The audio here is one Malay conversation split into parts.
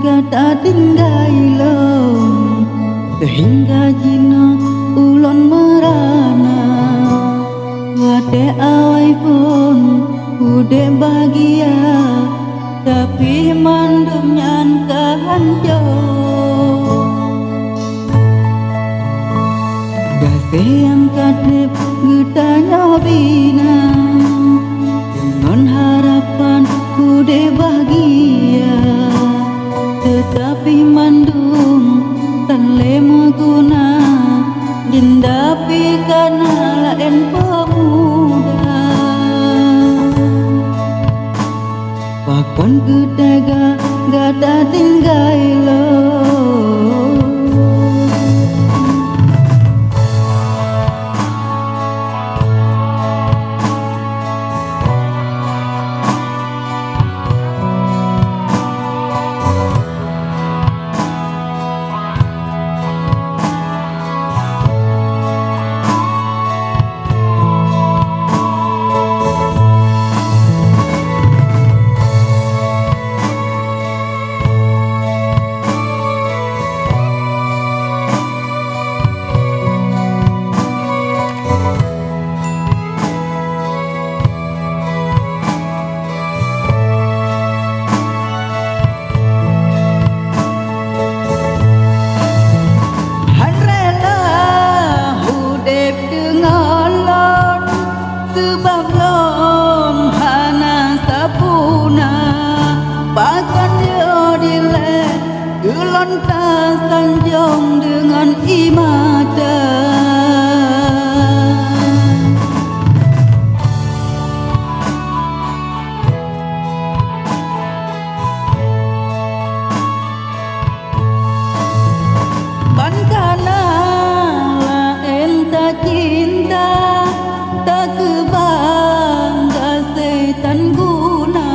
gata tinggai long sehingga jino ulon merana wate awai pun ude bahagia tapi mandum nyan kahanjo dase yang kadep getanya bina dengan harapan ude bahagia tetapi mandum tan lemo guna jindapi karena lain pemuda pakon kutega gada tinggai lo sebab lom hana sapuna pakon yo dile gelon ta sanjong dengan imada bankana la enta cinta tak kebangga setan guna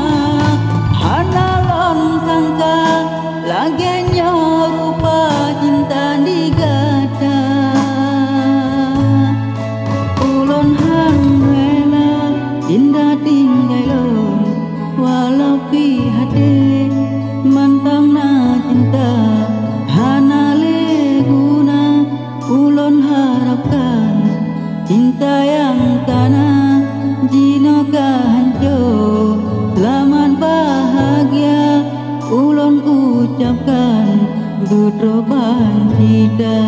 hanalon sangka lagenya rupa cinta digada ulon hanwela indah tinggai lon walau pihade mantang na cinta hanale guna ulon harapkan cinta yang tanah jino kahanjo selamat bahagia ulon ucapkan budro banjida.